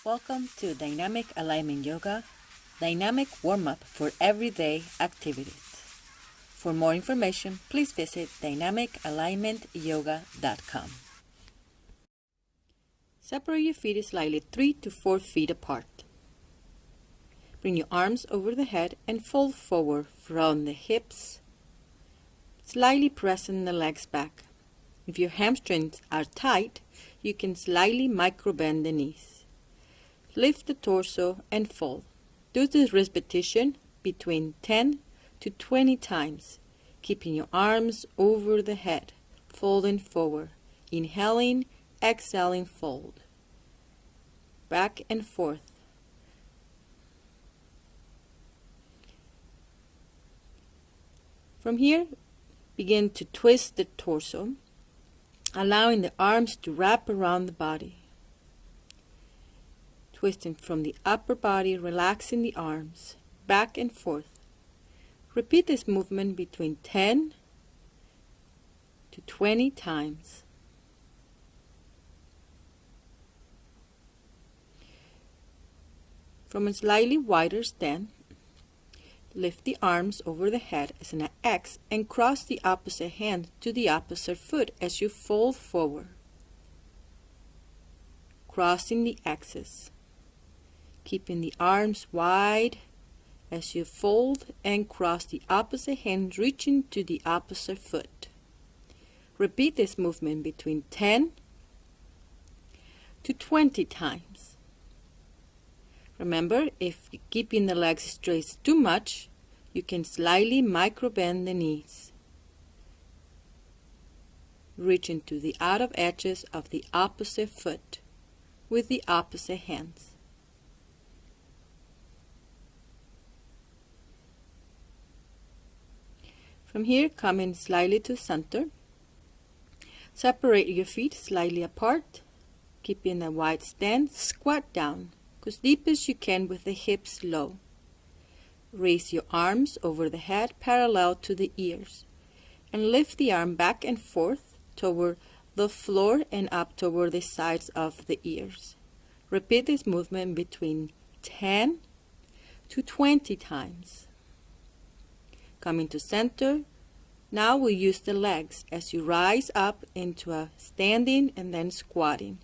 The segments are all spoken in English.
Welcome to Dynamic Alignment Yoga, dynamic warm-up for everyday activities. For more information, please visit dynamicalignmentyoga.com. Separate your feet slightly 3 to 4 feet apart. Bring your arms over the head and fold forward from the hips, slightly pressing the legs back. If your hamstrings are tight, you can slightly micro-bend the knees. Lift the torso and fold. Do this repetition between 10 to 20 times, keeping your arms over the head, folding forward. Inhaling, exhaling, fold. Back and forth. From here, begin to twist the torso, allowing the arms to wrap around the body. Twisting from the upper body, relaxing the arms, back and forth. Repeat this movement between 10 to 20 times. From a slightly wider stand, lift the arms over the head as an X and cross the opposite hand to the opposite foot as you fold forward, crossing the X's. Keeping the arms wide as you fold and cross the opposite hand, reaching to the opposite foot. Repeat this movement between 10 to 20 times. Remember, if keeping the legs straight is too much, you can slightly micro-bend the knees, reaching to the outer edges of the opposite foot with the opposite hands. From here, come in slightly to center. Separate your feet slightly apart, keeping a wide stand. Squat down, as deep as you can with the hips low. Raise your arms over the head parallel to the ears, and lift the arm back and forth toward the floor and up toward the sides of the ears. Repeat this movement between 10 to 20 times. Coming to center, now we'll use the legs as you rise up into a standing and then squatting.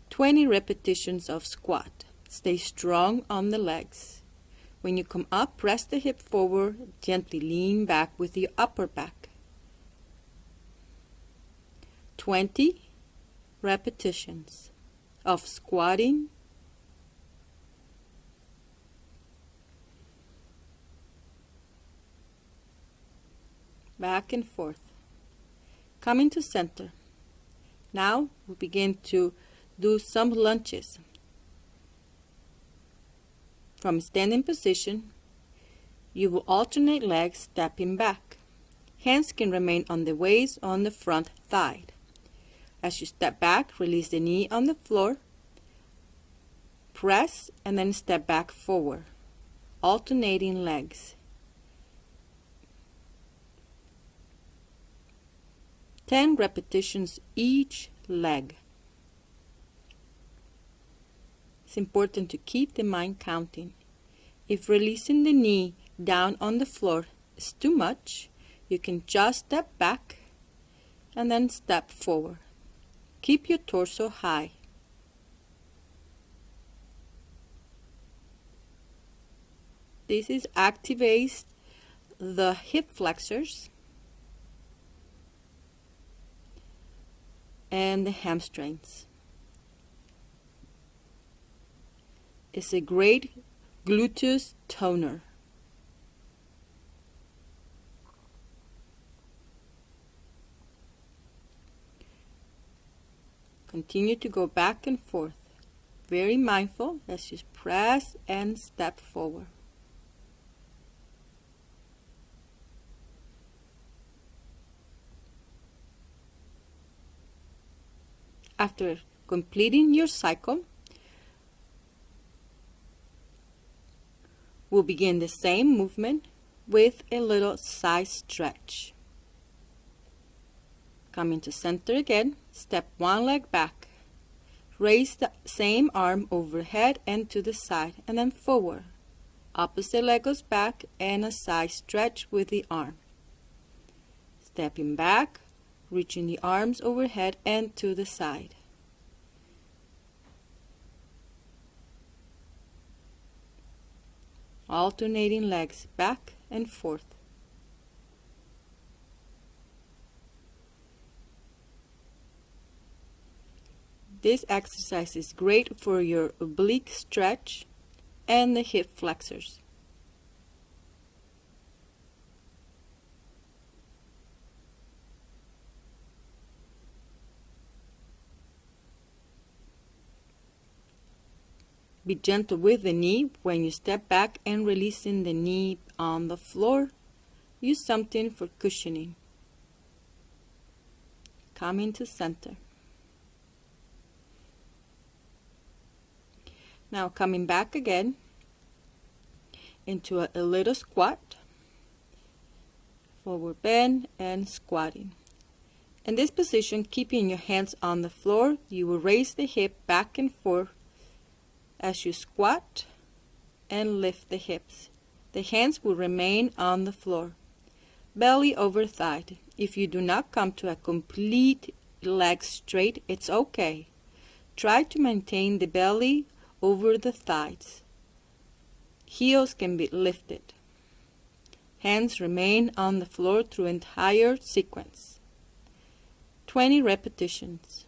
20 repetitions of squat. Stay strong on the legs. When you come up, press the hip forward, gently lean back with your upper back. 20 repetitions of squatting. Back and forth. Coming to center. Now we begin to do some lunges. From standing position, you will alternate legs stepping back. Hands can remain on the waist on the front thigh. As you step back, release the knee on the floor. Press and then step back forward, alternating legs. 10 repetitions each leg. It's important to keep the mind counting. If releasing the knee down on the floor is too much, you can just step back and then step forward. Keep your torso high. This activates the hip flexors and the hamstrings. It's a great gluteus toner. Continue to go back and forth, very mindful as you press and step forward. After completing your cycle, we'll begin the same movement with a little side stretch. Coming to center again, step one leg back. Raise the same arm overhead and to the side, and then forward. Opposite leg goes back and a side stretch with the arm. Stepping back, reaching the arms overhead and to the side. Alternating legs back and forth. This exercise is great for your oblique stretch and the hip flexors. Be gentle with the knee when you step back and releasing the knee on the floor. Use something for cushioning. Coming to center. Now coming back again into a little squat, forward bend and squatting. In this position, keeping your hands on the floor, you will raise the hip back and forth as you squat and lift the hips. The hands will remain on the floor. Belly over thigh. If you do not come to a complete leg straight, it's okay. Try to maintain the belly over the thighs. Heels can be lifted. Hands remain on the floor through entire sequence. 20 repetitions.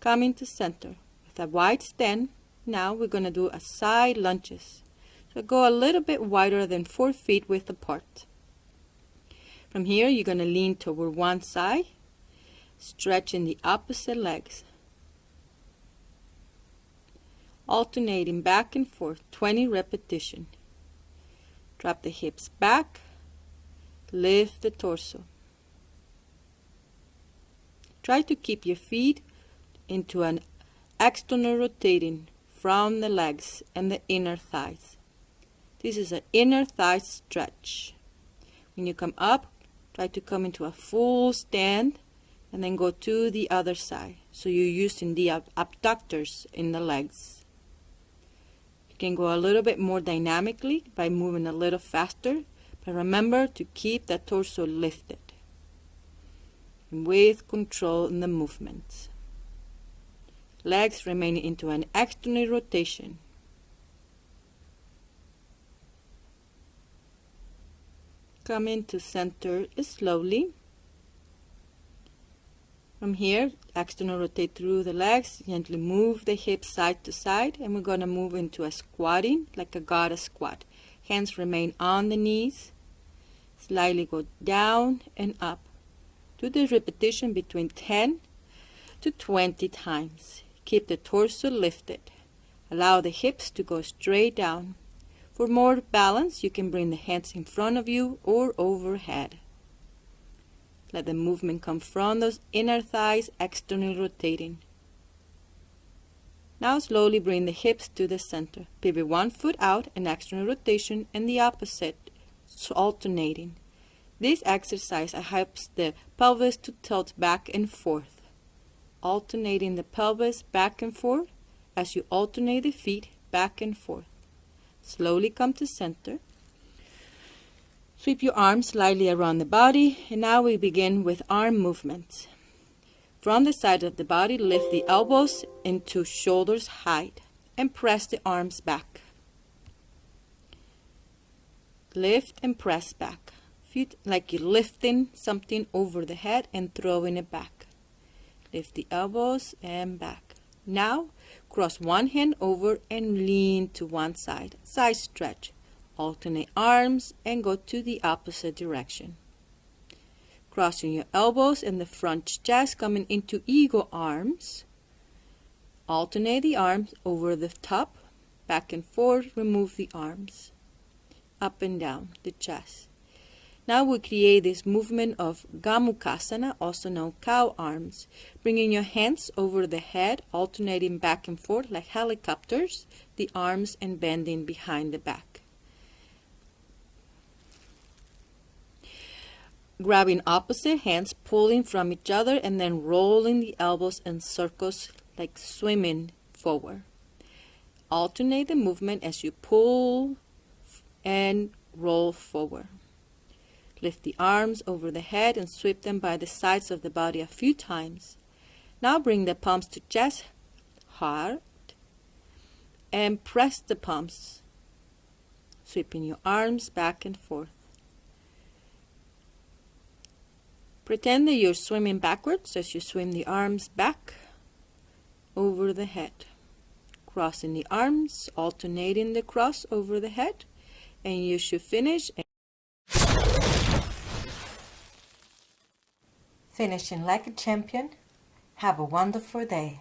Coming to center with a wide stand. Now we're going to do a side lunges. So go a little bit wider than 4 feet width apart. From here, you're going to lean toward one side, stretching the opposite legs. Alternating back and forth, 20 repetitions. Drop the hips back, lift the torso. Try to keep your feet into an external rotating from the legs and the inner thighs. This is an inner thigh stretch. When you come up, try to come into a full stand and then go to the other side. So you're using the abductors in the legs. You can go a little bit more dynamically by moving a little faster, but remember to keep the torso lifted and with control in the movements. Legs remaining into an external rotation. Come into center slowly. From here, external rotate through the legs, gently move the hips side to side, and we're going to move into a squatting, like a goddess squat. Hands remain on the knees. Slightly go down and up. Do the repetition between 10 to 20 times. Keep the torso lifted. Allow the hips to go straight down. For more balance, you can bring the hands in front of you or overhead. Let the movement come from those inner thighs, externally rotating. Now slowly bring the hips to the center. Pivot one foot out, an external rotation, and the opposite, so alternating. This exercise helps the pelvis to tilt back and forth. Alternating the pelvis back and forth as you alternate the feet back and forth. Slowly come to center. Sweep your arms slightly around the body, and now we begin with arm movements. From the side of the body, lift the elbows into shoulders height and press the arms back. Lift and press back. Feel like you're lifting something over the head and throwing it back. Lift the elbows and back. Now, cross one hand over and lean to one side. Side stretch. Alternate arms and go to the opposite direction. Crossing your elbows and the front chest, coming into eagle arms. Alternate the arms over the top, back and forth, remove the arms. Up and down the chest. Now we create this movement of Gomukhasana, also known cow arms. Bringing your hands over the head, alternating back and forth like helicopters, the arms and bending behind the back. Grabbing opposite hands, pulling from each other, and then rolling the elbows in circles like swimming forward. Alternate the movement as you pull and roll forward. Lift the arms over the head and sweep them by the sides of the body a few times. Now bring the palms to chest, heart, and press the palms, sweeping your arms back and forth. Pretend that you're swimming backwards as you swim the arms back over the head. Crossing the arms, alternating the cross over the head, and you should finish. Finishing like a champion. Have a wonderful day.